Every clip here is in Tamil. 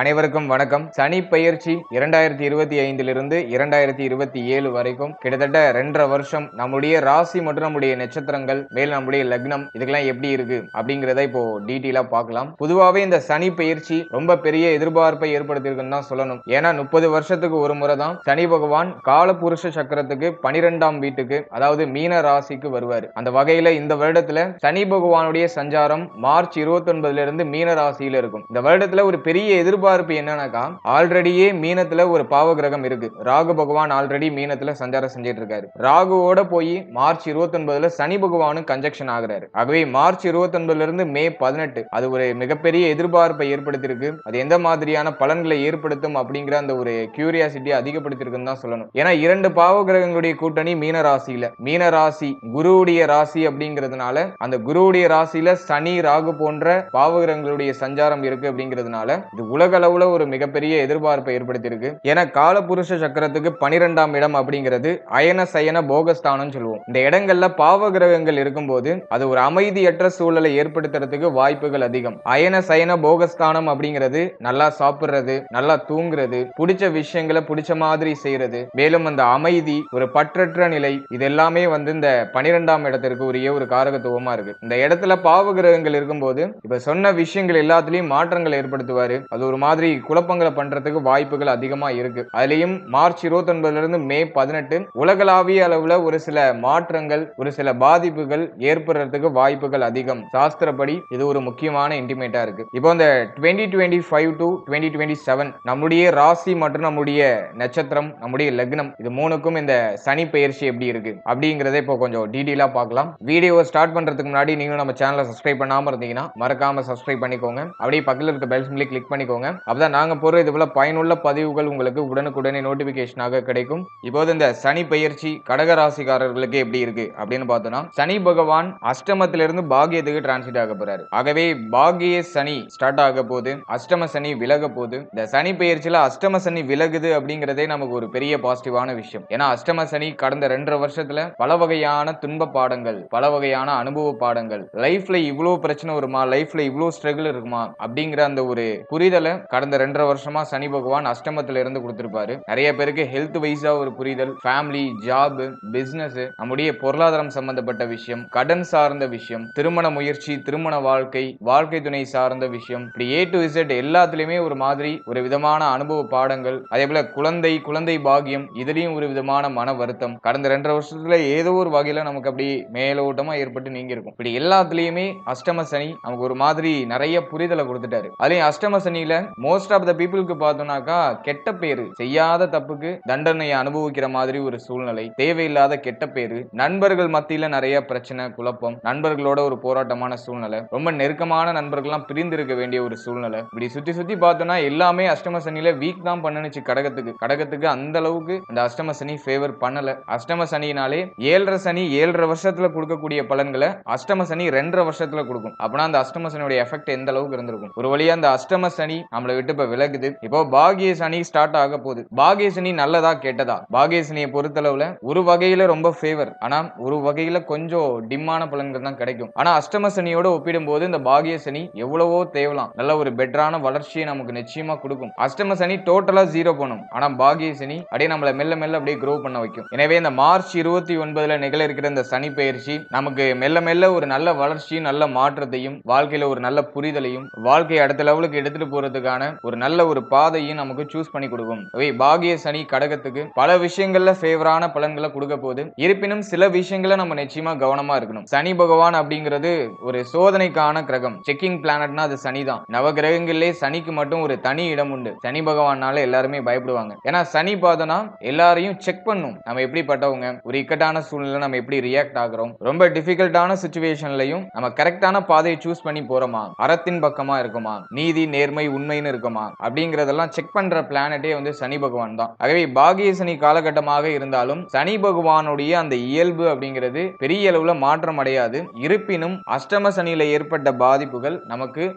அனைவருக்கும் வணக்கம். சனி பெயர்ச்சி 2025 2027 வரைக்கும் கிட்டத்தட்ட 2.5 வருஷம் நம்முடைய ராசி மற்றும் நம்முடைய நட்சத்திரங்கள் மேல் நம்முடைய லக்னம் இதுக்கெல்லாம் எப்படி இருக்கு அப்படிங்கறத இப்போ டீட்டெயிலா பார்க்கலாம். பொதுவாவே இந்த சனி பெயர்ச்சி ரொம்ப பெரிய எதிர்பார்ப்பை ஏற்படுத்தியிருக்குன்னு தான் சொல்லணும். ஏன்னா 30 வருஷத்துக்கு ஒரு முறை தான் சனி பகவான் காலபுருஷ சக்கரத்துக்கு 12ஆம் வீட்டுக்கு அதாவது மீன ராசிக்கு வருவாரு. அந்த வகையில இந்த வருடத்துல சனி பகவானுடைய சஞ்சாரம் மார்ச் 29 இருந்து மீன ராசியில இருக்கும். இந்த வருடத்துல ஒரு பெரிய எதிர்பார்ப்பு என்னன்னாக்கா ஆல்ரெடியே மீனத்துல ஒரு பாவ கிரகம் இருக்கு. ராகு பகவான் ஆல்ரெடி மீனத்துல சஞ்சாரம் செஞ்சிட்டு இருக்காரு. ராகுவோட போய் மார்ச் 29 சனி பகவானும் கன்ஜெக்ஷன் ஆகுறாரு. ஆகவே மார்ச் 29 இருந்து மே 18 அது ஒரு மிகப்பெரிய எதிர்பார்ப்பை ஏற்படுத்தியிருக்கு. அது எந்த மாதிரியான பலன்களை ஏற்படுத்தும் அப்படிங்கிற அந்த ஒரு கியூரியாசிட்டி அதிகப்படுத்திருக்குன்னு தான் சொல்லணும். ஏன்னா 2 பாவ கிரகங்களுடைய கூட்டணி மீன ராசியில, மீன ராசி குருவுடைய ராசி அப்படிங்கிறதுனால அந்த குருவுடைய ராசியில சனி ராகு போன்ற பாவ கிரகங்களுடைய சஞ்சாரம் இருக்கு அப்படிங்கிறதுனால இது உலக அளவுல ஒரு மிகப்பெரிய எதிர்பார்ப்பை ஏற்படுத்தியிருக்கு. ஏன்னா காலபுருஷ சக்கரத்துக்கு 12ஆம் இடம் அப்படிங்கிறது அயன சயன போகஸ்தானம் சொல்லுவோம். இந்த இடங்கள்ல பாவ கிரகங்கள் இருக்கும்போது அது ஒரு அமைதியற்ற சூழலை ஏற்படுத்துறதுக்கு வாய்ப்புகள் அதிகம். அயன சயன போகஸ்தானம் அப்படிங்கிறது நல்லா சாப்பிடுறது, நல்லா தூங்குறது, பிடிச்ச விஷயங்களை பிடிச்ச மாதிரி செய்யறது, மேலும் அந்த அமைதி, ஒரு பற்றற்ற நிலை, இது எல்லாமே இந்த 12ஆம் இடத்திற்கு உரிய ஒரு காரகத்துவமா இருக்கு. இந்த இடத்துல பாவ கிரகங்கள் இருக்கும்போது இப்ப சொன்ன விஷயங்கள் எல்லாத்திலையும் மாற்றங்கள் ஏற்படுத்துவாரு. அது ஒரு மாதிரி குழப்பங்களை பண்றதுக்கு வாய்ப்புகள் அதிகமா இருக்கு. அதுலயும் மார்ச் 29 இருந்து மே 18 உலகளாவிய அளவுல ஒரு சில மாற்றங்கள், ஒரு சில பாதிப்புகள் ஏற்படுறதுக்கு வாய்ப்புகள் அதிகம். சாஸ்திரப்படி இது ஒரு முக்கியமான இன்டிமேட்டா இருக்கு. இப்போ இந்த 2025 to 2027 நம்முடைய ராசி மற்றும் நம்முடைய நட்சத்திரம், நம்முடைய லக்னம் இது மூணுக்கும் இந்த சனி பெயர்ச்சி எப்படி இருக்கு அப்படிங்கறத இப்போ கொஞ்சம் டீடைலா பார்க்கலாம். வீடியோவை ஸ்டார்ட் பண்றதுக்கு முன்னாடி நீங்களும் நம்ம சேனலை சப்ஸ்கிரைப் பண்ணாம இருந்தீங்கன்னா மறக்காம சப்ஸ்கிரைப் பண்ணிக்கோங்க. அப்படியே பக்கத்துல இருக்க பெல் சிம்பலை கிளிக் பண்ணிக்கோங்க. அப்பதான் நாங்க போற இது போல பயனுள்ள பதிவுகள் உங்களுக்கு உடனுக்குடனே நோட்டிபிகேஷனாக கிடைக்கும். இப்போது இந்த சனி பெயர்ச்சி கடக ராசிக்காரர்களுக்கு எப்படி இருக்கு அப்படின்னு பார்த்தோம்னா, சனி பகவான் அஷ்டமத்திலிருந்து பாக்கியத்துக்கு டிரான்சிட் ஆக போறாரு. ஆகவே பாக்கிய சனி ஸ்டார்ட் ஆக போது, அஷ்டம சனி விலக போது. இந்த சனி பெயர்ச்சியில அஷ்டம சனி விலகுது அப்படிங்கறதே நமக்கு ஒரு பெரிய பாசிட்டிவான விஷயம். ஏன்னா அஷ்டம சனி கடந்த 2.5 வருஷத்துல பல வகையான துன்ப பாடங்கள், பல வகையான அனுபவ பாடங்கள், லைஃப்ல இவ்வளவு பிரச்சனை வருமா, லைஃப்ல இவ்வளவு ஸ்ட்ரகிள் இருக்குமா அப்படிங்கிற அந்த ஒரு புரிதலை கடந்த 2.5 வருஷமா சனி பகவான் அஷ்டமத்துல இருந்து கொடுத்திருப்பாரு. நிறைய பேருக்கு ஹெல்த் வைஸா ஒரு புரிதல், ஃபேமிலி, ஜாப், பிசினஸ், நம்முடைய பொருளாதாரம் சம்பந்தப்பட்ட விஷயம், கடன் சார்ந்த விஷயம், திருமண முயற்சி, திருமண வாழ்க்கை, வாழ்க்கை துணை சார்ந்த விஷயம், இப்படி A to Z எல்லாத்துலயுமே ஒரு மாதிரி ஒரு விதமான அனுபவ பாடங்கள், அதே போல குழந்தை பாக்கியம், இதுலயும் ஒரு விதமான மன வருத்தம் கடந்த 2.5 வருஷத்துல ஏதோ ஒரு வகையில நமக்கு அப்படி மேலோட்டமா ஏற்பட்டு நீங்க இருக்கும். இப்படி எல்லாத்துலயுமே அஷ்டம சனி நமக்கு ஒரு மாதிரி நிறைய புரிதலை கொடுத்துட்டாரு. அதுலயும் அஷ்டம சனியில மோஸ்ட் ஆஃப் த பீப்புளுக்கு பார்த்தோம்னாக்கா கெட்ட பேரு, செய்யாத தப்புக்கு தண்டனையை அனுபவிக்கிற மாதிரி ஒரு சூழ்நிலை, தேவையில்லாத கெட்ட பேரு, நண்பர்கள் மத்தியில நிறைய பிரச்சனை, குழப்பம், நண்பர்களோட ஒரு போராட்டமான சூழ்நிலை, ரொம்ப நெருக்கமான நண்பர்கள்லாம் பிரிந்து இருக்க வேண்டிய ஒரு சூழ்நிலை, இப்படி சுத்தி பார்த்தோம்னா எல்லாமே அஷ்டம சனியில வீக் தான் பண்ணுச்சு. கடகத்துக்கு அந்த அளவுக்கு இந்த அஷ்டம சனி ஃபேவர் பண்ணல. அஷ்டம சனினாலே 7.5 சனி 7.5 வருஷத்துல கொடுக்கக்கூடிய பலன்களை அஷ்டம சனி 2.5 வருஷத்துல கொடுக்கும். அப்பனா அந்த அஷ்டம சனியோட எஃபெக்ட் எந்த அளவுக்கு இருந்திருக்கும். ஒரு வழியா அந்த அஷ்டம சனி நம்மளை விட்டு இப்ப விலகுது. இப்போ பாகிய சனி ஸ்டார்ட் ஆக போகுது. பாகிய சனி நல்லதா கெட்டதா? பாகிய சனியை பொறுத்தளவுல ஒரு வகையில ரொம்ப ஃபேவர், ஆனா ஒரு வகையில கொஞ்சம் டிம்மான பலன்கள் தான் கிடைக்கும். ஆனா அஷ்டம சனியோட ஒப்பிடும்போது இந்த பாகிய சனி எவ்வளவோ தேவலாம், நல்ல ஒரு பெட்டரான வளர்ச்சியை நமக்கு நிச்சயமா கொடுக்கும். அஷ்டம சனி டோட்டலா 0 பண்ணும். ஆனா பாகிய சனி அப்படியே நம்மள மெல்ல மெல்ல அப்படியே க்ரோ பண்ண வைக்கும். எனவே இந்த மார்ச் 29 நிகழ இருக்கிற இந்த சனி பெயர்ச்சி நமக்கு மெல்ல மெல்ல ஒரு நல்ல வளர்ச்சியும் நல்ல மாற்றத்தையும், வாழ்க்கையில ஒரு நல்ல புரிதலையும், வாழ்க்கையை அடுத்த லெவலுக்கு எடுத்துட்டு போறதுக்கான ஒரு நல்ல ஒரு பாதையும் நமக்கு சூஸ் பண்ணி கொடுக்கும். பாகிய சனி கடகத்துக்கு பல விஷயங்கள்ல ஃபேவரான பலன்களை கொடுக்க போது, இருப்பினும் சில விஷயங்களை நம்ம நிச்சயமா கவனமா இருக்கணும். சனி பகவான் அப்படிங்கிறது ஒரு சோதனைக்கான கிரகம், செக்கிங் பிளானட்னா அது சனி தான். நவ கிரகங்களிலே சனிக்கு மட்டும் ஒரு தனி இடம் உண்டு. சனி பகவானால எல்லாருமே பயப்படுவாங்க. ஏன்னா சனி பார்த்தோம்னா எல்லாரையும் செக் பண்ணும். நம்ம எப்படிப்பட்டவங்க, ஒரு இக்கட்டான சூழ்நிலை நம்ம எப்படி ரியாக்ட் ஆகிறோம், ரொம்ப டிஃபிகல்ட்டான சிச்சுவேஷன்லையும் நம்ம கரெக்டான பாதையை சூஸ் பண்ணி போறோமா, அறத்தின் பக்கமா இருக்குமா, நீதி நேர்மை உண்மைன்னு இருக்குமா அப்படிங்கறதெல்லாம் செக் பண்ற பிளானட்டே சனி பகவான் தான். ஆகவே பாகிய சனி காலகட்டமாக இருந்தாலும் சனி பகவானுடைய அந்த இயல்பு அப்படிங்கிறது பெரிய அளவுல மாற்றம் அடையாது. இருப்பினும் அஷ்டம சனியில ஏற்பட்ட பாதிப்புகள் நமக்கு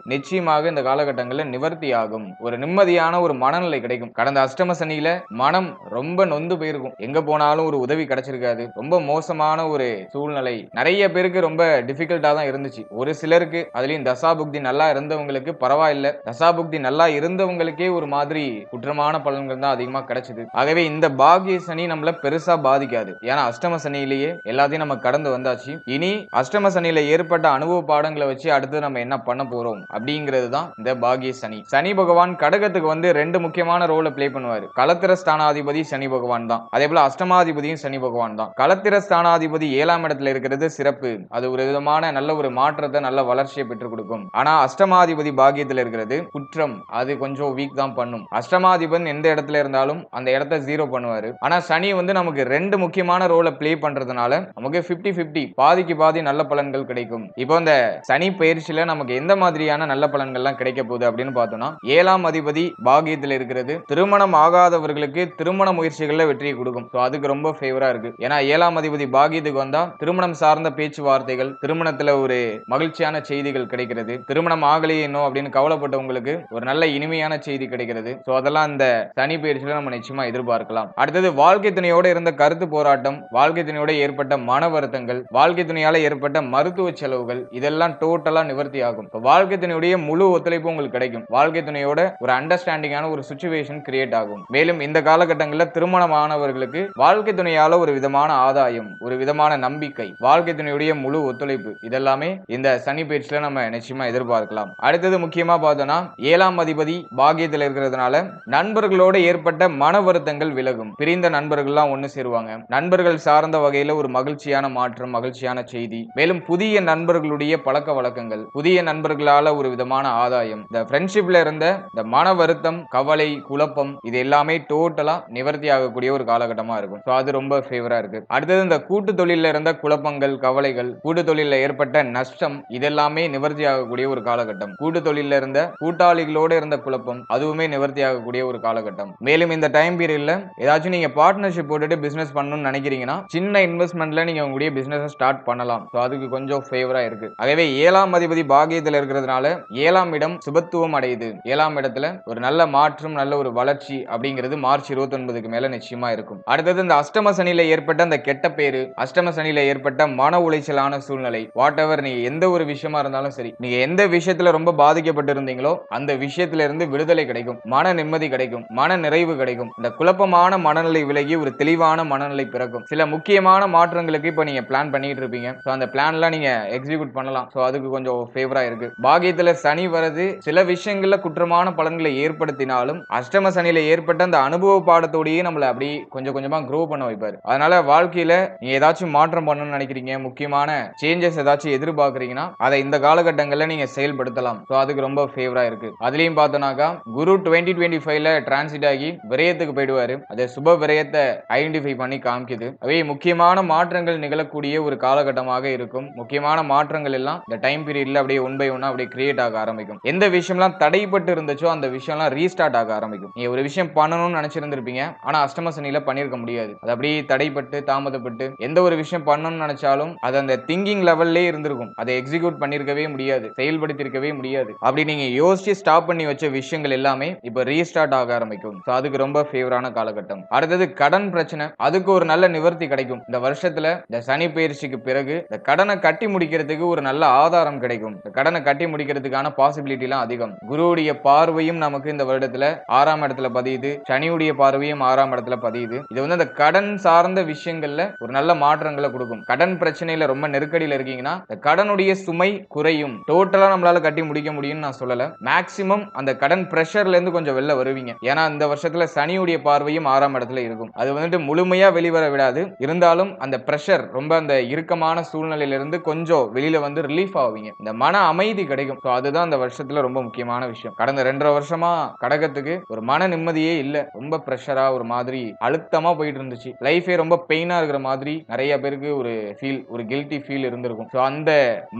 நிச்சயமாக இந்த காலகட்டங்களில் நிவர்த்தி ஆகும். ஒரு நிம்மதியான ஒரு மனநிலை கிடைக்கும். கடந்த அஷ்டம சனியில மனம் ரொம்ப நொந்து போயிருக்கும். எங்க போனாலும் ஒரு உதவி கிடைச்சிருக்காது. ரொம்ப மோசமான ஒரு சூழ்நிலை, நிறைய பேருக்கு ரொம்ப டிஃபிகல்ட்டா தான் இருந்துச்சு. ஒரு சிலருக்கு அதுலயும் தசாபுக்தி நல்லா இருந்தவங்களுக்கு பரவாயில்ல, தசாபுக்தி நல்லா இருந்தவங்களுக்கே ஒரு மாதிரி குற்றமான பலன்கள் தான் அதிகமா கிடைச்சது. ஆகவே இந்த பாகிய சனி நம்மள பெருசா பாதிக்காது. ஏன்னா அஷ்டம சனியிலேயே எல்லாத்தையும் நம்ம கடந்து வந்தாச்சு. இனி அஷ்டம சனியில ஏற்பட்ட அனுபவ பாடங்களை வச்சு அடுத்து நம்ம என்ன பண்ண போறோம் அப்படிங்கிறது தான் இந்த பாகிய சனி. சனி பகவான் கடகத்துக்கு வந்து 2 முக்கியமான ரோலை பிளே பண்ணுவாரு. களத்திர ஸ்தானாதிபதி சனி பகவான் தான். அதே போல அஷ்டமாதிபதியும் சனி பகவான் தான். களத்திர ஸ்தானாதிபதி 7ஆம் இடத்துல இருக்கிறது சிறப்பு. அது ஒரு விதமான நல்ல ஒரு மாற்றத்தை, நல்ல வளர்ச்சியை பெற்றுக் கொடுக்கும். ஆனா அஷ்டமாதிபதி பாகியத்துல இருக்கிறது குற்றம். அது கொஞ்சம் வீக் தான் பண்ணும். அஷ்டமாதிபன் எந்த இடத்துல இருந்தாலும் அந்த இடத்தை 0 பண்ணுவாரு. ஆனா சனி வந்து நமக்கு 2 முக்கியமான ரோலை பிளே பண்றதுனால நமக்கு 50-50 பாதிக்கு பாதி நல்ல பலன்கள் கிடைக்கும். இப்போ இந்த சனி பயிற்சியில நமக்கு எந்த மாதிரியான நல்ல பலன்கள்லாம் கிடைக்க போகுது அப்படின்னு பார்த்தோம்னா, 7ஆம் அதிபதி பாகியத்தில் இருக்கிறது திருமணம் ஆகாதவர்களுக்கு திருமண முயற்சிகள்ல வெற்றியை கொடுக்கும். அதுக்கு ரொம்ப ஃபேவரா இருக்கு. ஏன்னா 7ஆம் அதிபதி பாகியத்துக்கு வந்தா திருமணம் சார்ந்த பேச்சுவார்த்தைகள், திருமணத்துல ஒரு மகிழ்ச்சியான செய்திகள் கிடைக்கிறது. திருமணம் ஆகலையே இன்னும் அப்படின்னு கவலைப்பட்டவங்களுக்கு ஒரு நல்ல இனிமையான செய்தி கிடைக்கிறது. அதெல்லாம் இந்த சனி பயிற்சியில நம்ம நிச்சயமா எதிர்பார்க்கலாம். அடுத்தது வாழ்க்கை துணையோட இருந்த கருத்து போராட்டம், வாழ்க்கை துணையோட ஏற்பட்ட மன வருத்தங்கள், வாழ்க்கை துணையால ஏற்பட்ட மருத்துவ செலவுகள் இதெல்லாம் டோட்டலா நிவர்த்தி ஆகும். வாழ்க்கை துணையுடைய முழு ஒத்துழைப்பு உங்களுக்கு கிடைக்கும். வாழ்க்கை துணையோட ஒரு அண்டர்ஸ்டாண்டிங்கான ஒரு சிச்சுவேஷன் கிரியேட் ஆகும். மேலும் இந்த காலகட்டங்களில் திருமணமானவர்களுக்கு வாழ்க்கை துணையால ஒரு விதமான ஆதாயம், ஒரு விதமான நம்பிக்கை, வாழ்க்கை துணையுடைய முழு ஒத்துழைப்பு இதெல்லாமே இந்த சனி பயிற்சியில நம்ம நிச்சயமா எதிர்பார்க்கலாம். அடுத்தது முக்கியமா பார்த்தோம்னா 7ஆம் அதிபதி பாகியத்தில் இருக்கிறதுனால நண்பர்களோட ஏற்பட்ட மன வருத்தங்கள் விலகும். பிரிந்த நண்பர்கள்லாம் ஒன்னு சேருவாங்க. நண்பர்கள் சார்ந்த வகையில ஒரு மகிழ்ச்சியான மாற்றம், மகிழ்ச்சியான செய்தி. மேலும் புதிய நண்பர்களுடைய பழக்க வழக்கங்கள், புதிய நண்பர்களால ஒரு விதமான ஆதாயம், இந்த ஃப்ரெண்ட்ஷிப்ல இருந்த இந்த மன வருத்தம், கவலை, குழப்பம் இது எல்லாமே டோட்டலா நிவர்த்தி ஆகக்கூடிய ஒரு காலகட்டமா இருக்கும். அது ரொம்ப ஃபேவரா இருக்கு. அடுத்தது இந்த கூட்டு தொழில இருந்த குழப்பங்கள், கவலைகள், கூட்டு தொழில ஏற்பட்ட நஷ்டம் இதெல்லாமே நிவர்த்தி ஆகக்கூடிய ஒரு காலகட்டம். கூட்டு தொழில இருந்த கூட்டாளிகளோட இருந்த குழப்பம் அதுவுமே நிவர்த்தி ஆகக்கூடிய ஒரு காலகட்டம். மேலும் இந்த டைம் பீரியட்ல ஏதாச்சும் நீங்க பார்ட்னர்ஷிப் போட்டுட்டு பிசினஸ் பண்ணணும்னு நினைக்கிறீங்கன்னா சின்ன இன்வெஸ்ட்மெண்ட்ல நீங்க உங்களுடைய பிசினஸ் ஸ்டார்ட் பண்ணலாம். அதுக்கு கொஞ்சம் ஃபேவரா இருக்கு. ஆகவே 7ஆம் அதிபதி பாகியத்தில் இருக்கிறதுனால 7ஆம் இடம் சுபத்துவம் அடையுது. 7ஆம் இடத்துல ஒரு நல்ல மாற்றம், நல்ல ஒரு வளர்ச்சி அப்படிங்கிறது மார்ச் 29க்கு மேல நிச்சயமா இருக்கும். அடுத்தது இந்த அஷ்டம சனியில ஏற்பட்ட அந்த கெட்ட பேரு, அஷ்டம சனியில ஏற்பட்ட மன உளைச்சலான சூழ்நிலை, வாட் எவர் நீங்க எந்த ஒரு விஷயமா இருந்தாலும் சரி, நீங்க எந்த விஷயத்துல ரொம்ப பாதிக்கப்பட்டு இருந்தீங்களோ அந்த விஷயத்துல இருந்து விடுதலை கிடைக்கும், மன நிம்மதி கிடைக்கும், மன நிறைவு கிடைக்கும். இந்த குழப்பமான மனநிலை விலகி ஒரு தெளிவான மனநிலை பிறக்கும். சில முக்கியமான மாற்றங்களுக்கு இப்ப நீங்க பிளான் பண்ணிட்டு இருப்பீங்க. அந்த பிளான்லாம் நீங்க எக்ஸிக்யூட் பண்ணலாம். அதுக்கு கொஞ்சம் ஃபேவரா இருக்கு. பாகியத்துல சனி வரது சில விஷயங்கள்ல குற்றமான பலன்களை ஏற்படுத்தினாலும் அஷ்டம சனியில ஏற்பட்ட அந்த அனுபவ பாடத்தோடயே நம்மள அப்படி கொஞ்சம் கொஞ்சமா க்ரோ பண்ண வைப்பாரு. அதனால வாழ்க்கையில நீங்க ஏதாச்சும் மாற்றம் பண்ணணும்னு நினைக்கிறீங்க, முக்கியமான சேஞ்சஸ் ஏதாச்சும் எதிர்பார்க்கறீங்கன்னா அதை இந்த காலகட்டங்கள்ல நீங்க செயல்படுத்தலாம். அதுக்கு ரொம்ப ஃபேவரா இருக்கு. அதுலயும் பார்த்தோம்னாக்கா குரு 2025ல டிரான்சிட் ஆகி விரயத்துக்கு போயிடுவாரு. அது சுப விரயத்தை ஐடென்டிஃபை பண்ணி காமிக்குது. அவை முக்கியமான மாற்றங்கள் நிகழக்கூடிய ஒரு காலகட்டமாக இருக்கும். முக்கியமான மாற்றங்கள் எல்லாம் இந்த டைம் பீரியட்ல அப்படியே ஒன் பை ஒன்னா அப்படியே கிரியேட் ஆக ஆரம்பிக்கும். எந்த விஷயம்லாம் தடைப்பட்டு இருந்துச்சோ அந்த விஷயம்லாம் ரீஸ்டார்ட் ஆக ஆரம்பிக்கும். நீங்க ஒரு விஷயம் பண்ணணும்னு நினைச்சிருந்திருப்பீங்க, ஆனா அஷ்டம சனியில பண்ணிருக்க முடியாது. அது அப்படியே தடைப்பட்டு தாமதப்பட்டு எந்த ஒரு விஷயம் பண்ணணும்னு நினைச்சாலும் அது அந்த திங்கிங் லெவல்லே இருந்திருக்கும். அதை எக்ஸிக்யூட் பண்ணிருக்கவே முடியாது, செயல்படுத்தி இருக்கவே முடியாது. அப்படி நீங்க யோசிச்சு ஸ்டாப் பண்ணி வச்ச விஷயங்கள் எல்லாமே இப்ப ரீஸ்டார்ட் ஆக ஆரம்பிக்கும். அதுக்கு ரொம்ப ஃபேவரான காலகட்டம். அடுத்தது கடன் பிரச்சனை, அதுக்கு ஒரு நல்ல நிவர்த்தி கிடைக்கும். இந்த வருஷத்துல இந்த சனி பயிற்சிக்கு பிறகு இந்த கடனை கட்டி முடிக்கிறதுக்கு ஒரு நல்ல ஆதாரம் கிடைக்கும். இந்த கடனை கட்டி முடிக்கிறதுக்கான பாசிபிலிட்டி எல்லாம் அதிகம். குருவுடைய பார்வையும் நமக்கு இந்த வருடத்துல 6ஆம் இடத்துல பதியுது, சனியுடைய பார்வையும் 6ஆம் இடத்துல பதியுது. இது வந்து அந்த கடன் சார்ந்த விஷயங்கள்ல ஒரு நல்ல மாற்றங்களை கொடுக்கும். கடன் பிரச்சனையில ரொம்ப நெருக்கடியில இருக்கீங்கன்னா இந்த கடனுடைய சுமை குறையும். டோட்டலா நம்மளால கட்டி முடிக்க முடியும்னு நான் சொல்லல, மேக்சிமம் அந்த கடன் பிரஷர்ல இருந்து கொஞ்சம் வெளில வருவீங்க. ஏன்னா இந்த வருஷத்துல சனியுடைய பார்வையும் 6ஆம் இடத்துல இருக்கும். அது வந்துட்டு முழுமையா வெளிவர விடாது. இருந்தாலும் அந்த பிரஷர், ரொம்ப அந்த இறுக்கமான சூழ்நிலையில இருந்து கொஞ்சம் வெளியில வந்து ரிலீஃப் ஆவீங்க. இந்த மன அமைதி கிடைக்கும். அதுதான் இந்த வருஷத்துல ரொம்ப முக்கியமான விஷயம். கடந்த 2.5 வருஷமா கடகத்துக்கு ஒரு மன நிம்மதியே இல்ல. ரொம்ப பிரஷரா ஒரு மாதிரி அழுத்தமா போயிட்டு இருந்துச்சு. லைஃபே ரொம்ப பெயினா இருக்கிற மாதிரி நிறைய பேருக்கு ஒரு ஃபீல், ஒரு கில்ட்டி ஃபீல் இருந்திருக்கும். அந்த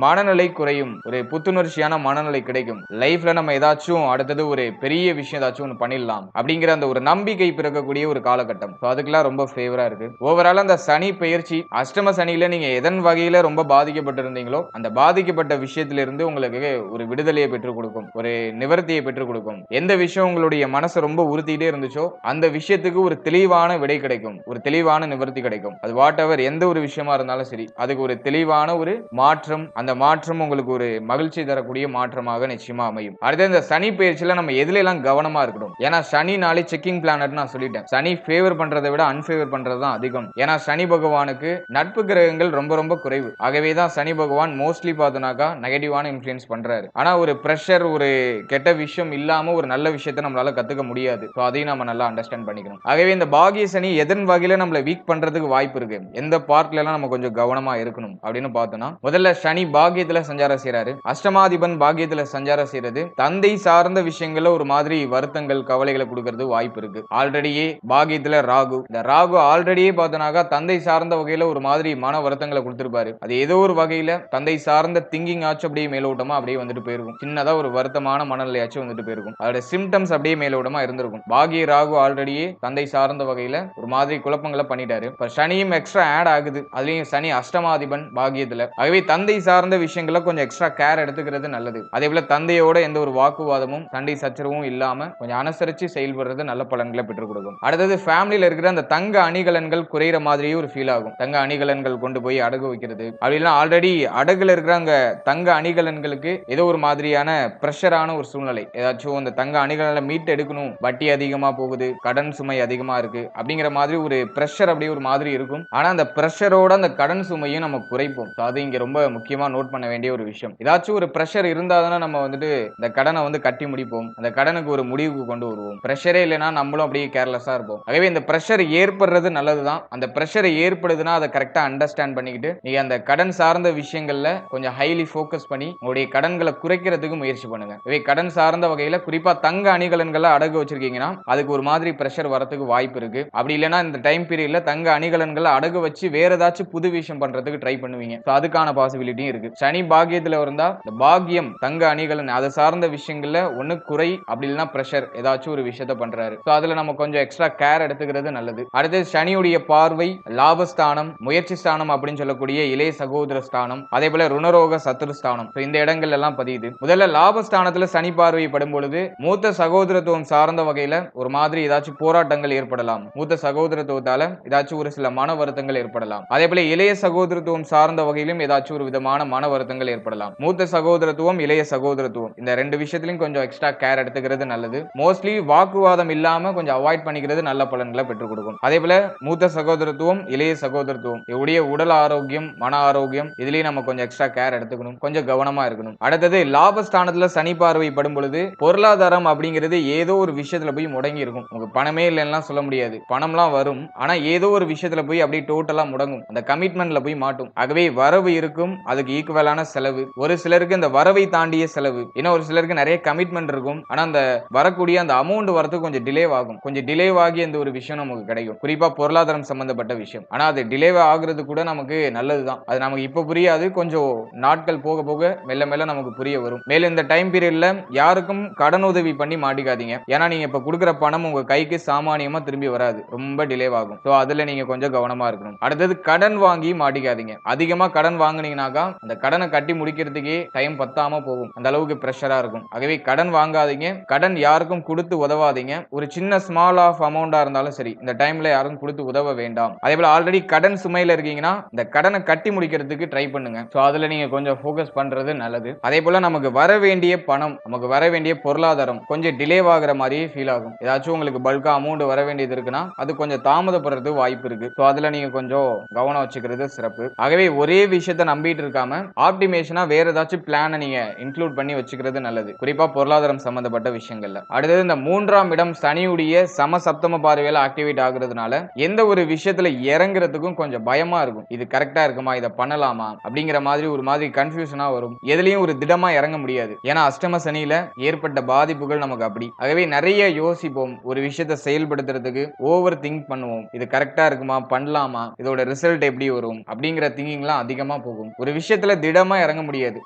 மனநிலை குறையும், ஒரு புத்துணர்ச்சியான மனநிலை கிடைக்கும். லைஃப்ல நம்ம ஏதாச்சும் அடுத்தது ஒரு பெரிய விஷயம் ஏதாச்சும் ஒன்று பண்ணிடலாம் அப்படிங்கிற அந்த ஒரு நம்பிக்கை பிறக்கக்கூடிய ஒரு காலகட்டம். அதுக்கெல்லாம் ரொம்ப ஃபேவரா இருக்கு. ஓவரால் அந்த சனி பெயர்ச்சி அஷ்டம சனியில நீங்க எதன் வகையில ரொம்ப பாதிக்கப்பட்டு இருந்தீங்களோ அந்த பாதிக்கப்பட்ட விஷயத்திலிருந்து உங்களுக்கு ஒரு விடுதலையை பெற்றுக் கொடுக்கும், ஒரு நிவர்த்தியை பெற்றுக் கொடுக்கும். எந்த விஷயம் உங்களுடைய மனசை ரொம்ப உறுத்திட்டே இருந்துச்சோ அந்த விஷயத்துக்கு ஒரு தெளிவான விடை கிடைக்கும், ஒரு தெளிவான நிவர்த்தி கிடைக்கும். அது வாட் எவர் எந்த ஒரு விஷயமா இருந்தாலும் சரி, அதுக்கு ஒரு தெளிவான ஒரு மாற்றம், அந்த மாற்றம் உங்களுக்கு ஒரு மகிழ்ச்சி தரக்கூடிய மாற்றமாக நிச்சயமா அமையும். அடுத்து இந்த சனி பயிற்சியில நம்ம எதுல எல்லாம் கவனமா இருக்கணும்? ஏன்னா சனினாலே செக்கிங் பிளானட் நான் சொல்லிட்டேன். சனி ஃபேவர் பண்றதை விட அன்ஃபேவர் பண்றது தான் அதிகம். ஏன்னா சனி பகவானுக்கு நட்பு கிரகங்கள் ரொம்ப ரொம்ப குறைவு. ஆகவே தான் சனி பகவான் மோஸ்ட்லி பார்த்தோம்னாக்கா நெகட்டிவான இன்ஃப்ளூயன்ஸ் பண்றாரு. ஆனா ஒரு பிரஷர், ஒரு கெட்ட விஷயம் இல்லாம ஒரு நல்ல விஷயத்தை நம்மளால கத்துக்க முடியாது. சோ அதையும் நம்ம நல்லா அண்டர்ஸ்டாண்ட் பண்ணிக்கணும். ஆகவே இந்த பாகிய சனி எதன் வகையில நம்மள வீக் பண்றதுக்கு வாய்ப்பு இருக்கு, எந்த பார்ட்ல எல்லாம் நம்ம கொஞ்சம் கவனமா இருக்கணும் அப்படின்னு பார்த்தோம்னா, முதல்ல சனி பாகியத்துல சஞ்சாரம் செய்யறாரு. அஷ்டமாதிபன் பாகியத்துல சஞ்சாரம் செய்யறது தந்தை சார்ந்த விஷயங்கள்ல ஒரு மாதிரி வருத்தங்கள், கவலைகளை கொடுக்கறது வாய்ப்பு இருக்கு. ஆல்ரெடியே பாகியத்துல ராகு, இந்த ராகு ஆல்ரெடியே பார்த்தோம்னாக்கா தந்தை சார்ந்த வகையில ஒரு மாதிரி மன வருத்தங்களை கொடுத்திருப்பாரு. அது ஏதோ ஒரு வகையில தந்தை சார்ந்த திங்கிங் ஆச்சு அப்படியே மேலோட்டமா அப்படியே வந்துட்டு போயிருக்கும். சின்னதா ஒரு வருத்தமான மனநிலையாச்சும் வந்துட்டு போயிருக்கும். அதோட சிம்டம்ஸ் அப்படியே மேலோட்டமா இருந்திருக்கும். பாகிய ராகு ஆல்ரெடியே தந்தை சார்ந்த வகையில ஒரு மாதிரி குழப்பங்களை பண்ணிட்டாரு. இப்ப சனியும் எக்ஸ்ட்ரா ஆட் ஆகுது. அதுலயும் சனி அஷ்டமாதிபன் பாகியத்துல. ஆகவே தந்தை சார்ந்த விஷயங்களை கொஞ்சம் எக்ஸ்ட்ரா கேர் எடுத்துக்கிறது நல்லது. அதே போல தந்தையோட எந்த ஒரு வாக்குவாதமும் சண்டை சச்சரவும் இல்லாம கொஞ்சம் அனுசரிச்சு செயல்படுறது நல்ல பலன்களை பெற்றுக் கொடுக்கும். அடுத்தது ஃபேமிலியில இருக்கிற அந்த தங்க அணிகலன்கள் குறையிற மாதிரியே ஒரு ஃபீல் ஆகும். தங்க அணிகலன்கள் கொண்டு போய் அடகு வைக்கிறது அப்படின்னா ஆல்ரெடி அடகுல இருக்கிற அங்க தங்க அணிகலன்களுக்கு ஏதோ ஒரு மாதிரியான பிரஷரான ஒரு சூழ்நிலை. ஏதாச்சும் அந்த தங்க அணிகளை மீட்டு எடுக்கணும், வட்டி அதிகமா போகுது, கடன் சுமை அதிகமா இருக்கு அப்படிங்கிற மாதிரி ஒரு பிரஷர் அப்படியே ஒரு மாதிரி இருக்கும். ஆனா அந்த பிரஷரோட அந்த கடன் சுமையும் நம்ம குறைப்போம். அது இங்க ரொம்ப முக்கியமா நோட் பண்ண வேண்டிய ஒரு விஷயம். ஏதாச்சும் ஒரு பிரஷர் இருந்தாதானே நம்ம வந்துட்டு இந்த கடனை வந்து கட்டி முடிப்போம், அந்த கடனுக்கு ஒரு முடிவுக்கு கொண்டு வருவோம். பிரஷரே இல்லைன்னா நம்மளும் அப்படியே கேர்லெஸ்ஸா இருப்போம். ஆகவே இந்த பிரஷர் ஏற்படுறது நல்லதுதான். அந்த பிரஷர் ஏற்படுதுன்னா அதை கரெக்டா அண்டர்ஸ்டாண்ட் பண்ணிக்கிட்டு நீங்க அந்த கடன் சார்ந்த விஷயங்கள்ல கொஞ்சம் ஹைலி ஃபோக்கஸ் பண்ணி உங்களுடைய கடன்களை குறைக்கிறதுக்கு முயற்சி பண்ணுங்க. இவை கடன் சார்ந்த வகையில குறிப்பா தங்க அணிகலன்களை அடகு வச்சிருக்கீங்கன்னா அதுக்கு ஒரு மாதிரி பிரஷர் வரதுக்கு வாய்ப்பு இருக்கு. அப்படி இல்லைன்னா இந்த டைம் பீரியட்ல தங்க அணிகலன்களை அடகு வச்சு வேற ஏதாச்சும் புது விஷயம் பண்றதுக்கு ட்ரை பண்ணுவீங்க. அதுக்கான பாசிபிலிட்டியும் இருக்கு. சனி பாக்கியத்துல இருந்தா இந்த பாக்கியம் தங்க அணிகலன் அதை சார்ந்த விஷயங்கள்ல ஒண்ணு குறை, அப்படி இல்லைன்னா பிரஷர் ஏதாச்சும் ஒரு விஷயத்த பண்றாரு. அதுல நம்ம கொஞ்சம் எக்ஸ்ட்ரா கேர் எடுத்துக்கிறது நல்லது. அடுத்து சனியுடைய பார்வை லாபஸ்தானம், முயற்சி ஸ்தானம் அப்படின்னு சொல்லக்கூடிய இளைய சகோதர ஸ்தானம், அதே போல ருணரோக சத்துரு ஸ்தானம், இந்த இடங்கள் எல்லாம் பதியுது. முதல்ல லாபஸ்தானத்துல சனி பார்வை படும் பொழுது மூத்த சகோதரத்துவம் சார்ந்த வகையில ஒரு மாதிரி ஏதாச்சும் போராட்டங்கள் ஏற்படலாம். மூத்த சகோதரத்துவத்தால ஏதாச்சும் ஒரு சில மன வருத்தங்கள் ஏற்படலாம். அதே போல இளைய சகோதரத்துவம் சார்ந்த வகையிலும் ஏதாச்சும் ஒரு விதமான மன வருத்தங்கள் ஏற்படலாம். மூத்த சகோதரத்துவம், இளைய சகோதரத்துவம் இந்த ரெண்டு விஷயத்திலும் கொஞ்சம் எக்ஸ்ட்ரா கேர் எடுத்துக்கிறது நல்லது. மோஸ்ட்லி வாக்குவாதம் இல்லாம கொஞ்சம் அவாய்ட் பண்ணிக்கிறது நல்ல பலன்களை பெற்றுக் கொடுக்கும். அதே போல மூத்த சகோதரத்துவம், இளைய சகோதரத்துவம் இவருடைய உடல் ஆரோக்கியம், மன ஆரோக்கியம் இதுலயும் நம்ம கொஞ்சம் எக்ஸ்ட்ரா கேர் எடுத்துக்கணும், கொஞ்சம் கவனமா இருக்கணும். அடுத்தது லாபஸ்தானத்துல சனி பார்வை படும் பொழுது பொருளாதாரம் அப்படிங்கிறது ஏதோ ஒரு விஷயத்துல போய் முடங்கி இருக்கும். உங்க பணமே இல்லைன்னா சொல்ல முடியாது, பணம்லாம் வரும், ஆனா ஏதோ ஒரு விஷயத்துல போய் அப்படியே டோட்டலா முடங்கும், அந்த கமிட்மெண்ட்ல போய் மாட்டும். ஆகவே வரவு இருக்கும், அதுக்கு ஈக்குவலான செலவு. ஒரு சிலருக்கு இந்த வரவை தாண்டிய செலவு, இன்னும் ஒரு சிலருக்கு நிறைய கமிட்மெண்ட் இருக்கும், ஆனா அந்த வரக்கூடிய அந்த அமௌண்ட் வரதுக்கு கொஞ்சம் டிலே ஆகும். கொஞ்சம் டிலே ஆகி அந்த ஒரு விஷயம் நமக்கு கிடைக்கும், குறிப்பா பொருளாதாரம் சம்பந்தப்பட்ட விஷயம். ஆனா அது டிலே ஆகுறது கூட நமக்கு நல்லதுதான். அது நமக்கு இப்ப புரியாது, கொஞ்சம் நாட்கள் போக போக மெல்ல மெல்ல நமக்கு புரிய வரும். மேலும் இந்த டைம் பீரியட்ல யாருக்கும் கடன் உதவி பண்ணி மாட்டிக்காதீங்க. ஏன்னா நீங்க இப்ப கொடுக்குற பணம் உங்க கைக்கு சாமானியமா திரும்பி வராது, ரொம்ப டிலே ஆகும். சோ அதுல நீங்க கொஞ்சம் கவனமா இருக்கணும். அடுத்தது கடன் வாங்கி மாட்டிக்காதீங்க. அதிகமா கடன் வாங்குனீங்கன்னாக்கா அந்த கடனை கட்டி முடிக்கிறதுக்கே டைம் பத்தாம போகும், அந்த அளவுக்கு பிரஷரா இருக்கும். ஆகவே கடன் வாங்காதீங்க, கடன் யாருக்கும் கொடுத்து உதவாதீங்க. ஒரு சின்ன ஸ்மால் ஆஃப் அமௌண்டா இருந்தாலும் சரி இந்த டைம்ல யாரும் கொடுத்து உதவ வேண்டாம். அதே போல ஆல்ரெடி கடன் சுமையில இருக்கீங்கன்னா இந்த கடனை கட்டி முடிக்கிறதுக்கு ட்ரை பண்ணுங்க. சோ அதுல நீங்க கொஞ்சம் ஃபோக்கஸ் பண்றது நல்லது. அதே போல நமக்கு வர வேண்டிய பணம், நமக்கு வர வேண்டிய பொருளாதாரம் கொஞ்சம் டிலே ஆகுற மாதிரியே ஃபீல் ஆகும். ஏதாச்சும் உங்களுக்கு பல்கா அமௌண்ட் வர வேண்டியது இருக்குன்னா அது கொஞ்சம் தாமதப்படுறது வாய்ப்பு இருக்கு. சோ அதுல நீங்க கொஞ்சம் கவனம் வச்சுக்கிறது சிறப்பு. ஆகவே ஒரே விஷயத்தை நம்பிட்டு இருக்காம ஆப்டிமேஷனா வேற ஏதாச்சும் பிளானை நீங்க இன்க்ளூட் பண்ணி வச்சுக்கிறது நல்லது, குறிப்பா பொருளாதாரம் சம்பந்தப்பட்ட விஷயங்கள்ல. அடுத்தது இந்த 3ஆம் இடம் சனியுடைய சமசப்தம பார்வையில ஆக்டிவேட் ஆகுறதுனால எந்த ஒரு விஷயத்துல இறங்குறதுக்கும் கொஞ்சம் பயமா இருக்கும். இது கரெக்டா இருக்குமா, இதை பண்ணலாமா அப்படிங்கிற மாதிரி ஒரு மாதிரி கன்ஃபியூஷனா வரும். எதுலயும் ஒரு திடமா இறங்க முடியாது. ஏன்னா அஷ்டம சனியில ஏற்பட்ட பாதிப்புகள் நமக்கு அப்படி. ஆகவே நிறைய யோசிப்போம், ஒரு விஷயத்தை செயல்படுத்துறதுக்கு ஓவர் திங்க் பண்ணுவோம். இது கரெக்டா இருக்குமா, பண்ணலாமா, இதோட ரிசல்ட் எப்படி வரும் அப்படிங்கிற திங்கிங்லாம் அதிகமா போகும். ஒரு விஷயத்துல திடமா இறங்க முடியாது.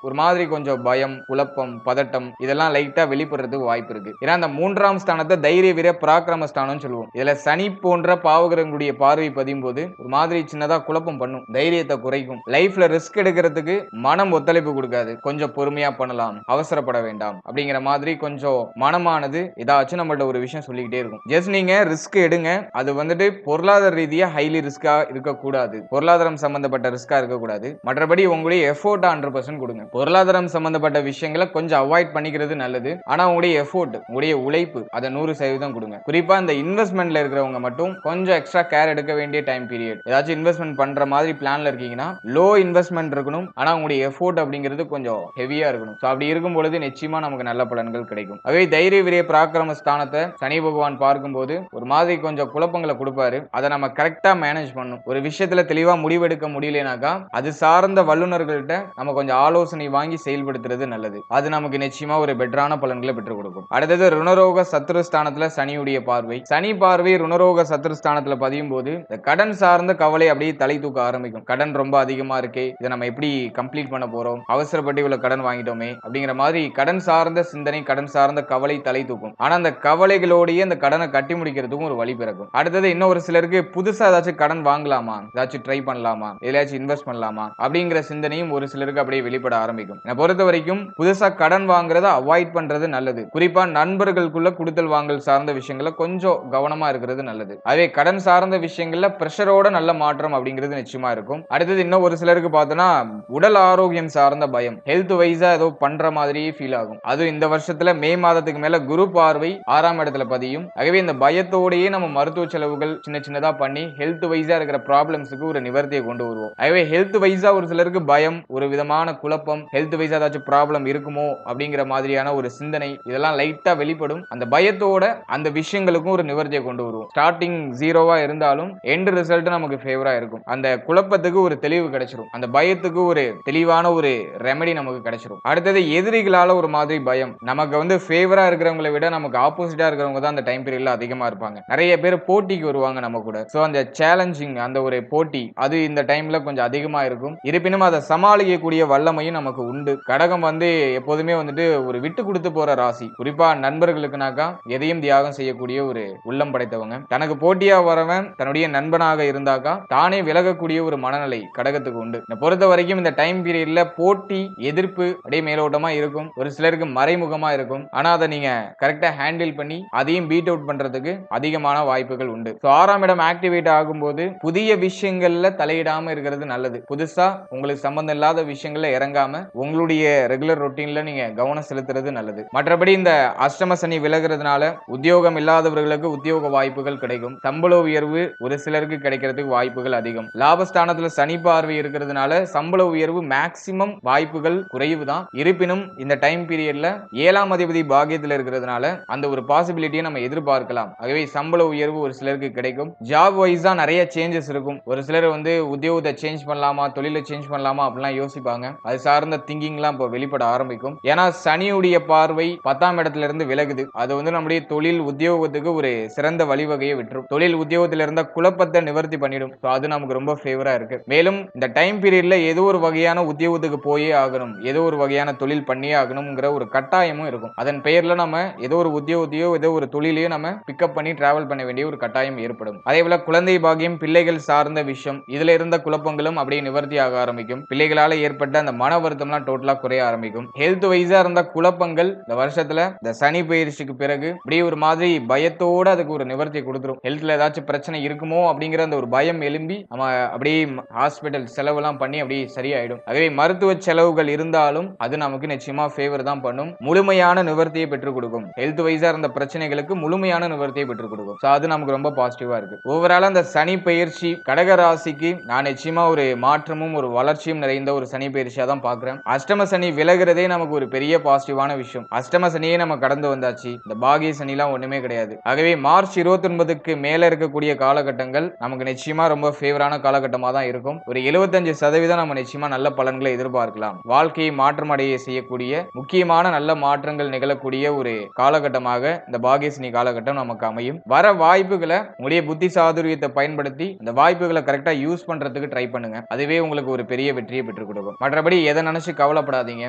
ஒரு மாதிரி கொஞ்சம் பயம், குழப்பம், பதட்டம் இதெல்லாம் லைட்டா வெளிப்படுறதுக்கு வாய்ப்பு இருக்கு. ஏன்னா அந்த 3ஆம் ஸ்தானத்தை தைரிய வீர பராக்கிரம ஸ்தானம் சொல்லுவோம். இதுல சனி போன்ற பாவகிரகங்களுடைய பார்வை பதியும் போது ஒரு மாதிரி சின்னதா குழப்பம் பண்ணும், தைரியத்தை குறைக்கும். லைஃப்ல ரிஸ்க் எடுக்கிறதுக்கு மனம் ஒத்துழைப்பு கொடுக்காது. கொஞ்சம் பொறுமையா பண்ணலாம், அவசரப்பட வேண்டாம் அப்படிங்கிற மாதிரி கொஞ்சம் மனமானது ஏதாச்சும் நம்மள்ட்ட ஒரு விஷயம் சொல்லிக்கிட்டே இருக்கும். ஜஸ்ட் நீங்க ரிஸ்க் எடுங்க, அது வந்துட்டு பொருளாதார ரீதியா ஹைலி ரிஸ்கா இருக்கக்கூடாது, பொருளாதாரம் சம்பந்தப்பட்ட ரிஸ்கா இருக்கக்கூடாது. மற்றபடி உங்களுடைய எஃபோர்ட் 100% கொடுங்க. பொருளாதாரம் சம்பந்தப்பட்ட விஷயங்களை கொஞ்சம் அவாய்ட் பண்ணிக்கிறது நல்லது. ஆனா உங்களுடைய எஃபோர்ட், உங்களுடைய உழைப்பு அதை 100% கொடுங்க. குறிப்பா இந்த இன்வெஸ்ட்மெண்ட்ல இருக்கிறவங்க மட்டும் கொஞ்சம் எக்ஸ்ட்ரா கேர் எடுக்க வேண்டிய டைம் பீரியட். ஏதாச்சும் இன்வெஸ்ட்மெண்ட் பண்ற மாதிரி பிளான்ல இருக்கீங்கன்னா லோ இன்வெஸ்ட்மெண்ட் இருக்கணும். ஆனா உங்களுடைய எஃபோர்ட் அப்படிங்கிறது கொஞ்சம் ஹெவியா இருக்கணும். அப்படி இருக்கும் பொழுது நிச்சயமா நமக்கு நல்ல பலன்கள் கிடைக்கும். அதே தைரிய விரிய பராக்கிரம ஸ்தானத்தை சனி பகவான் பார்க்கும்போது ஒரு மாதிரி கொஞ்சம் குழப்பங்களை கொடுப்பாரு. அதை நம்ம கரெக்டா மேனேஜ் பண்ணணும். ஒரு விஷயத்துல தெளிவா முடிவெடுக்க முடியலனாக்கா அது சார்ந்த வல்லுநர்கள்ட்ட நம்ம கொஞ்சம் ஆலோசனை வாங்கி செயல்படுத்துறது நல்லது. அது நமக்கு நிச்சயமா ஒரு பெட்டரான பலன்களை பெற்றுக் கொடுக்கும். அடுத்தது ருணரோக சத்ருஸ்தானத்துல சனியுடைய பார்வை. சனி பார்வை ருணரோக சத்ருஸ்தானத்துல பதியும் போது இந்த கடன் சார்ந்த கவலை அப்படியே தலை தூக்க ஆரம்பிக்கும். கடன் ரொம்ப அதிகமா இருக்கே, இதை நம்ம எப்படி கம்ப்ளீட் பண்ண போறோம், அவசரப்பட்டு இவ்வளவு கடன் வாங்கிட்டோமே அப்படிங்கிற மாதிரி கடன் சார்ந்த சிந்தனை, கடன் சார்ந்த கவலை தலை தூக்கும். ஆனா அந்த கவலைகளோடயே அந்த கடனை கட்டி முடிக்கிறதுக்கும் ஒரு வழி பிறக்கும். அடுத்தது இன்னும் ஒரு சிலருக்கு புதுசா ஏதாச்சும் கடன் வாங்கலாமா, ஏதாச்சும் ட்ரை பண்ணலாமா, எதையாச்சும் இன்வெஸ்ட் பண்ணலாமா அப்படிங்கிற சிந்தனையும் ஒரு சிலருக்கு அப்படியே வெளிப்பட ஆரம்பிக்கும். என்னை பொறுத்த வரைக்கும் புதுசா கடன் வாங்குறத அவாய்ட் பண்றது நல்லது. குறிப்பா நண்பர்களுக்குள்ள குடுத்தல் வாங்கல் சார்ந்த விஷயங்கள கொஞ்சம் கவனமா இருக்கிறது நல்லது. அதே கடன் சார்ந்த விஷயங்கள்ல பிரஷரோட நல்ல மாற்றம் அப்படிங்கிறது நிச்சயமா இருக்கும். அடுத்தது இன்னும் ஒரு சிலருக்கு பார்த்தோன்னா உடல் ஆரோக்கியம் சார்ந்த பயம், ஹெல்த் வைஸா ஏதோ பண்ற மாதிரியே ஃபீல் ஆகும். அது இந்த வருஷத்துல மே மாதத்துக்கு மேல குரு பார்வை 6ஆம் இடத்துல பதியும். ஆகவே இந்த பயத்தோடயே நம்ம மருத்துவ செலவுகள் சின்ன சின்னதா பண்ணி ஹெல்த் வைஸா இருக்கிற ப்ராப்ளம்ஸுக்கு ஒரு நிவர்த்தியை கொண்டு வருவோம். ஆகவே ஹெல்த் வைஸா ஒரு சிலருக்கு பயம், ஒரு விதமான குழப்பம், ஹெல்த் வைஸா ஏதாச்சும் ப்ராப்ளம் இருக்குமோ அப்படிங்கிற மாதிரியான ஒரு சிந்தனை இதெல்லாம் லைட்டா வெளிப்படும். அந்த பயத்தோட அந்த விஷயங்களுக்கும் ஒரு நிவர்த்தியை கொண்டு வருவோம். ஸ்டார்டிங் ஜீரோவா இருந்தாலும் எண்ட் ரிசல்ட் நமக்கு ஃபேவரா இருக்கும். அந்த குழப்பத்துக்கு ஒரு தெளிவு கிடைச்சிரும். அந்த பயத்துக்கு ஒரு தெளிவான ஒரு ரெமெடி நமக்கு கிடைச்சிரும். அடுத்தது எதிரிகளால ஒரு மாதிரி பயம். நமக்கு வந்து ஃபேவரா இருக்கிறவங்களை விட நமக்கு ஆப்போசிட்டா இருக்கிறவங்க தான் அந்த டைம் பீரியட்ல அதிகமா இருப்பாங்க. நிறைய பேர் போட்டிக்கு வருவாங்க நம்ம கூட. சோ அந்த சேலஞ்சிங், அந்த ஒரு போட்டி அது இந்த டைம்ல கொஞ்சம் அதிகமா இருக்கும். இருப்பினும் அதை சமாளிக்கக்கூடிய வல்லமையும் நமக்கு உண்டு. கடகம் வந்து எப்போதுமே வந்துட்டு ஒரு விட்டு கொடுத்து போற ராசி. குறிப்பா நண்பர்களுக்குனாக்கா எதையும் தியாகம் செய்யக்கூடிய ஒரு உள்ளம் படைத்தவங்க. தனக்கு போட்டியா வரவன் தன்னுடைய நண்பனாக இருந்தாக்கா தானே விலகக்கூடிய ஒரு மனநிலை கடகத்துக்கு உண்டு. பொறுத்த வரைக்கும் இந்த டைம் பீரியட்ல போட்டி, எதிர்ப்பு அப்படியே மேலோட்டமா இருக்கும். ஒரு சிலருக்கு மறைமுகமா இருக்கும். ஆனா அதை நீங்க கரெக்டா ஹேண்டில் பண்ணி அதையும் பீட் அவுட் பண்றதுக்கு அதிகமான வாய்ப்புகள் உண்டு. 6ஆம் இடம் ஆக்டிவேட் ஆகும்போது புதிய விஷயங்கள்ல தலையிடாம இருக்கிறது நல்லது. புதுசா உங்களுக்கு சம்பந்தம் இல்லாத விஷயங்கள்ல இறங்காம உங்களுடைய ரெகுலர் ரொட்டீன்ல நீங்க கவனம் செலுத்துறது நல்லது. மற்றபடி இந்த அஷ்டம சனி விலகிறதுனால உத்தியோகம் இல்லாதவர்களுக்கு உத்தியோக வாய்ப்புகள் கிடைக்கும். சம்பள உயர்வு ஒரு சிலருக்கு கிடைக்கிறதுக்கு வாய்ப்புகள் அதிகம். லாபஸ்தானத்துல சனி பார்வை இருக்கிறதுனால சம்பள உயர்வு மேக்சிமம் வாய்ப்புகள் குறைவு தான். இருப்பினும் இந்த டைம் பீரியட்ல 7ஆம் அதிபதி பாக்கியத்தில் இருக்கிறதுனால அந்த ஒரு பாசிபிலிட்டியை நம்ம எதிர்பார்க்கலாம். ஆகவே சம்பள உயர்வு ஒரு சிலருக்கு கிடைக்கும். ஜாப் வைஸா நிறைய சேஞ்சஸ் இருக்கும். ஒரு சிலர் வந்து உத்தியோகத்தை சேஞ்ச் பண்ணலாமா, தொழிலை சேஞ்ச் பண்ணலாமா அப்படிலாம் யோசிப்பாங்க. அது சார்ந்த திங்கிங்லாம் இப்போ வெளிப்பட ஆரம்பிக்கும். ஏன்னா சனியுடைய பார்வை 10ஆம் இடத்துல இருந்து விலகுது. அது வந்து நம்முடைய தொழில் உத்தியோகத்துக்கு ஒரு சிறந்த வழிவகையை விட்டுரும். தொழில் உத்தியோகத்தில் இருந்த குழப்பத்தை நிவர்த்தி பண்ணிடும். அது நமக்கு ரொம்ப ஃபேவரா இருக்கு. மேலும் இந்த டைம் பீரியட்ல ஏதோ ஒரு வகையான உத்தியோகத்துக்கு போயே ஆகணும், ஏதோ ஒரு வகையான தொழில் பண்ணியே ஆகணும்ங்கிற ஒரு கட்டாயமும் இருக்கும். அதன் பெயர்ல நம்ம ஏதோ ஒரு உத்தியோகத்தையோ ஏதோ ஒரு தொழிலையோ நம்ம பிக்கப் பண்ணி டிராவல் பண்ண வேண்டிய ஒரு கட்டாயம் ஏற்படும். அதே போல குழந்தை பாக்கியம், பிள்ளைகள் சார்ந்த விஷயம், இதுல இருந்த குழப்பங்களும் அப்படியே நிவர்த்தி ஆக ஆரம்பிக்கும். பிள்ளைகளால ஏற்பட்ட அந்த மன வருத்தம்லாம் டோட்டலா குறைய ஆரம்பிக்கும். ஹெல்த் வைஸா இருந்த குழப்பங்கள் இந்த வருஷத்துல இந்த சனி பயிற்சிக்கு பிறகு அப்படியே ஒரு மாதிரி பயத்தோட அதுக்கு ஒரு நிவர்த்தி கொடுத்துரும். ஹெல்த்ல ஏதாச்சும் பிரச்சனை இருக்குமோ அப்படிங்கிற அந்த ஒரு பயம் எழும்பி நம்ம அப்படியே ஹாஸ்பிட்டல் செலவுலாம் பண்ணி அப்படியே சரியாயிடும். ஆகவே மருத்துவ செலவுகள் இருந்தாலும் அது நமக்கு நிச்சயமா ஃபேவர் தான் பண்ணும். முழுமையான நிவர்த்தியை பெற்றுக் கொடுக்கும். ஹெல்த் வைஸா இருந்த பிரச்சனைகளுக்கு முழுமையான நிவர்த்தியை பெற்றுக் கொடுக்கும். அது நமக்கு ரொம்ப பாசிட்டிவா இருக்கு. ஓவரால் அந்த சனி பயிற்சி கடக ராசிக்கு நான் நிச்சயமா ஒரு மாற்றமும் ஒரு வளர்ச்சியும் நிறைந்த ஒரு சனி பயிற்சியா தான் பாக்குறேன். அஷ்டம சனி விலகிறதே நமக்கு ஒரு பெரிய பாசிட்டிவான விஷயம். அஷ்டம சனியே நம்ம கடந்து வந்தாச்சு. இந்த பாகிய சனிலாம் ஒண்ணுமே கிடையாது. ஆகவே மார்ச் 29க்கு மேல இருக்கக்கூடிய காலகட்டங்கள் நமக்கு நிச்சயமா ரொம்ப ஃபேவரான காலகட்டமா தான் இருக்கும். ஒரு 75% நம்ம நிச்சயமா நல்ல பலன்களை எதிர்பார்க்கலாம். வாழ்க்கையை மாற்றம் அடைய செய்யக்கூடிய முக்கியமான நல்ல மாற்றங்கள் நிகழக்கூடிய ஒரு காலகட்டமாக இந்த பாகியசனி காலகட்டம் நமக்கு அமையும். வர வாய்ப்புகளை உங்களுடைய புத்தி சாதுரியத்தை பயன்படுத்தி இந்த வாய்ப்புகளை கரெக்டா யூஸ் பண்றதுக்கு ட்ரை பண்ணுங்க. அதுவே உங்களுக்கு ஒரு பெரிய வெற்றியை பெற்றுக் கொடுக்கும். மற்றபடி எதை நினைச்சு கவலைப்படாதீங்க.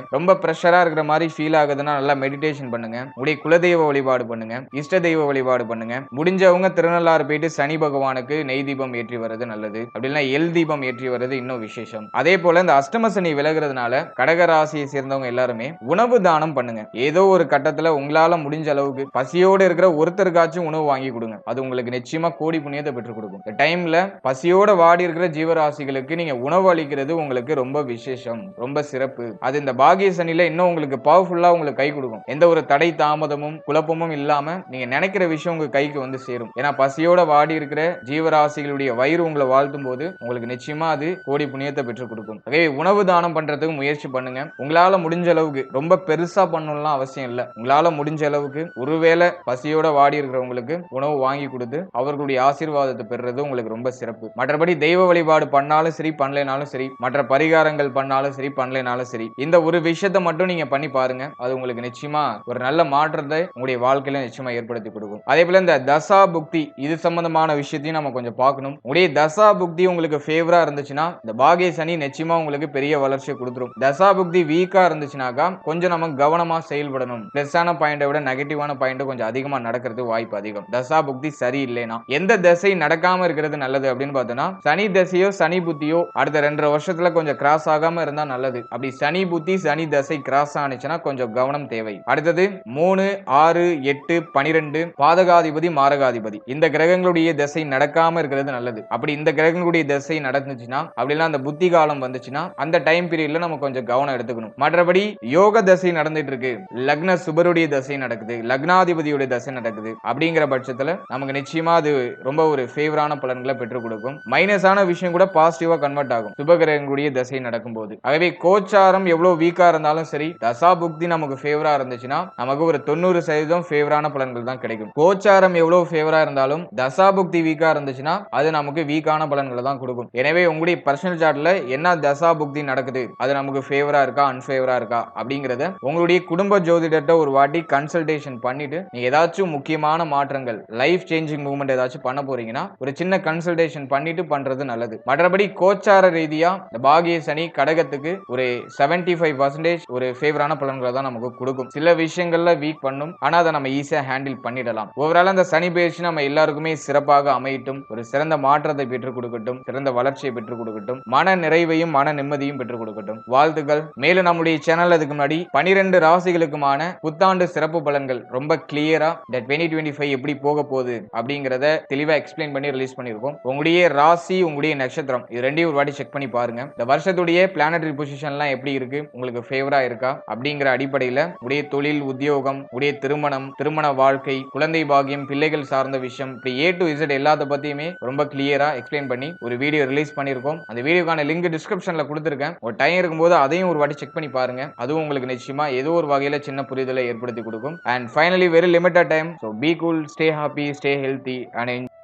ரொம்ப பிரஷரா இருக்கிற மாதிரி ஃபீல் ஆகுதுன்னா நல்லா மெடிடேஷன் பண்ணுங்க. உங்களுடைய குலதெய்வ வழிபாடு பண்ணுங்க, இஷ்ட தெய்வ வழிபாடு பண்ணுங்க. முடிஞ்சவங்க திருநள்ளாறு போயிட்டு சனி பகவானுக்கு நெய் தீபம் ஏற்றி வர்றது நல்லது. அப்படின்னா எல் தீபம் ஏற்றி வர்றது இன்னும் விசேஷம். அதே போல இந்த அஷ்டம சனி விலகிறதுனால கடக ராசியை சேர்ந்தவங்க எல்லாருமே உணவு தானம் பண்ணுங்க. ஏதோ ஒரு கட்டத்துல உங்களால முடிஞ்ச அளவுக்கு பசியோடு இருக்கிற ஒருத்தருக்காச்சும் உணவு வாங்கி கொடுங்க. அது உங்களுக்கு நிச்சயமா கோடி புண்ணியத்தை பெற்றுக் கொடுக்கும். இந்த டைம்ல பசியோட வாடி இருக்கிற ஜீவராசிகளுக்கு நீங்க உணவு அளிக்கிறது உங்களுக்கு ரொம்ப விசேஷம், ரொம்ப சிறப்பு. அது இந்த பாகிய சனியில இன்னும் உங்களுக்கு பவர்ஃபுல்லா உங்களுக்கு கை கொடுக்கும். எந்த ஒரு தடை தாமதமும் குழப்பமும் இல்லாம நீங்க நினைக்கிற விஷயம் உங்க கைக்கு வந்து சேரும். ஏன்னா பசியோட வாடி இருக்கிற ஜீவராசிகளுடைய வயிறு உங்களை வாழ்த்தும் போது உங்களுக்கு நிச்சயமா அது கோடி புண்ணியத்தை பெற்றுக் கொடுக்கும். ஆகவே உணவு தானம் பண்றதுக்கு முயற்சி பண்ணுங்க. உங்களால முடிஞ்ச அளவுக்கு, ரொம்ப பெருசா பண்ணணும்லாம் அவசியம் இல்ல, உங்களால முடிஞ்ச அளவுக்கு ஒருவேளை பசியோட வாடி இருக்கிறவங்களுக்கு உணவு வாங்கி கொடுத்து அவர்களுடைய ஆசீர்வாதத்தை பெறுறது உங்களுக்கு ரொம்ப சிறப்பு. மற்றபடி தெய்வ வழிபாடு பண்ணாலும் சரி பண்ணலைனாலும் சரி, மற்ற பரிகாரங்கள் பண்ணாலும் சரி பண்ணலைனாலும் சரி, இந்த ஒரு விஷயத்தை மட்டும் நீங்க பண்ணி பாருங்க. அது உங்களுக்கு நிச்சயமா ஒரு நல்ல மாற்றத்தை உங்களுடைய வாழ்க்கையில நிச்சயமா ஏற்படுத்தி கொடுக்கும். அதே போல இந்த தசா புக்தி இது சம்பந்தமான விஷயத்தையும் நம்ம கொஞ்சம் பார்க்கணும். உங்களுடைய தசா புக்தி உங்களுக்கு ஃபேவரா இருந்துச்சுன்னா இந்த பாகிய சனி நிச்சயமா உங்களுக்கு பெரிய வளர்ச்சியை கொடுத்துரும். தசா புக்தி வீக்கா இருந்துச்சுனாக்கா கொஞ்சம் நம்ம கவனமா செயல்படணும். பிளஸ்ஸான பாயிண்டை விட நெகட்டிவான பாயிண்ட் கொஞ்சம் அதிகமா நடக்கிறது வாய்ப்பு அதிகம். தசா புக்தி சரி இல்லைனா எந்த தசை நடக்காம இருக்கிறது நல்லது அப்படின்னு பார்த்தோம்னா, சனி தசையோ சனி புத்தியோ அடுத்த 2.5 வருஷத்துல கொஞ்சம் கிராஸ் ஆகாம இருந்தா நல்லது. அப்படி சனி புத்தி சனி தசை கிராஸ் ஆனிச்சுன்னா கொஞ்சம் கவனம் தேவை. அடுத்தது 3, 6, 8, 12 பாதகாதிபதி மாரகாதிபதி இந்த கிரகங்களுடைய தசை நடக்காம இருக்கிறது நல்லது. அப்படி இந்த கிரகங்களுடைய தசை நடந்துச்சுன்னா, அப்படிலாம் அந்த புத்தி காலம் வந்துச்சுன்னா அந்த டைம் பீரியட்ல நம்ம கொஞ்சம் கவனம் எடுத்துக்கணும். மற்றபடி யோக தசை நடந்துட்டு இருக்கு, லக்ன சுபருடைய தசை நடக்குது, லக்னாதிபதியுடைய தசை நடக்குது, அப்படிங்கிற பட்சத்துல நமக்கு நிச்சயமா அது ரொம்ப ஒரு ஃபேவரான பலன்களை பெற்றுக் கொடுக்கும். மைனஸான விஷயம் கூட பாசிட்டிவா கன்வெர்ட் ஆகும் சுபகிரகங்களுடைய தசை நடக்கும்போது. ஆகவே கோச்சாரம் எவ்வளவு வீக்கா இருந்தாலும் சரி, தசா புக்தி நமக்கு ஃபேவரா இருந்துச்சுன்னா நமக்கு ஒரு 90% ஃபேவரான பலன்கள் தான் கிடைக்கும். கோச்சாரம் எவ்வளவு ஃபேவரா இருந்தாலும் தசா புக்தி வீக்கா இருந்துச்சுன்னா அது நமக்கு வீக்கான பலன்களை தான் கொடுக்கும். எனவே உங்களுடைய பர்சனல் சார்ட்ல என்ன தசா புக்தி நடக்குது, அது நமக்கு ஃபேவரா இருக்கா அன்ஃபேவரா இருக்கா அப்படிங்கறத உங்களுடைய குடும்ப ஜோதிடர்கிட்ட ஒரு வாட்டி கன்சல்டேஷன் பண்ணிட்டு நீங்க ஏதாச்சும் முக்கியமான மாற்றங்கள் லைஃப் சேஞ்சிங் மூவ்மெண்ட் ஏதாச்சும் பண்ண போறீங்கன்னா ஒரு சின்ன கன்சல்டேஷன் பண்ணிட்டு பண்றது நல்லது. மற்றபடி கோச்சார ரீதியா இந்த பாகிய சனி கடகத்துக்கு ஒரு 75% ஒரு ஃபேவரான பலன்களை தான் நமக்கு கொடுக்கும். சில விஷயங்கள்ல வீக் பண்ணும், ஆனா அதை நம்ம ஈஸியா ஹேண்டில் பண்ணிடலாம். ஓவரால் அந்த சனி பயிற்சி நம்ம எல்லாருக்குமே சிறப்பாக அமையட்டும், ஒரு சிறந்த மாற்றத்தை பெற்றுக் கொடுக்கட்டும், சிறந்த வளர்ச்சியை பெற்றுக் கொடுக்கட்டும், மன நிறைவையும் மன நிம்மதியும் பெற்றுக் கொடுக்கட்டும். வாழ்த்துக்கள். மேலும் நம்முடைய சேனல் அதுக்கு முன்னாடி 12 ராசிகளுக்குமான புத்தாண்டு சிறப்பு பலன்கள் ரொம்ப கிளியரா இந்த 2025 எப்படி போக போகுது அப்படிங்கறத தெளிவா எக்ஸ்பிளைன் பண்ணி ரிலீஸ் பண்ணிருக்கோம். உங்களுடைய ராசி உங்களுடைய நட்சத்திரம் இது ரெண்டையும் ஒரு வாட்டி செக் பண்ணி பாருங்க. இந்த வருஷத்துடைய பிளானட்டரி பொசிஷன்லாம் எப்படி இருக்கு, உங்களுக்கு ஃபேவரா இருக்கா அப்படிங்கிற அடிப்படையில உடைய தொழில், உத்தியோகம், உடைய திருமணம், திருமண வாழ்க்கை, குழந்தை பாக்கியம், பிள்ளைகள் சார்ந்த விஷயம், இப்படி A to Z எல்லாத்த பத்தியுமே ரொம்ப கிளியரா எக்ஸ்பிளைன் பண்ணி ஒரு வீடியோ ரிலீஸ் பண்ணிருக்கோம். அந்த வீடியோக்கான லிங்க் டிஸ்கிரிப்ஷன்ல கொடுத்திருக்கேன். ஒரு டைம் இருக்கும்போது அதையும் ஒரு வாட்டி செக் பண்ணி பாருங்க. அதுவும் உங்களுக்கு நிச்சயமா ஏதோ ஒரு வகையில சின்ன புரிதலை ஏற்படுத்தி கொடுக்கும். And finally, very limited time, so be cool, stay happy, stay healthy and enjoy.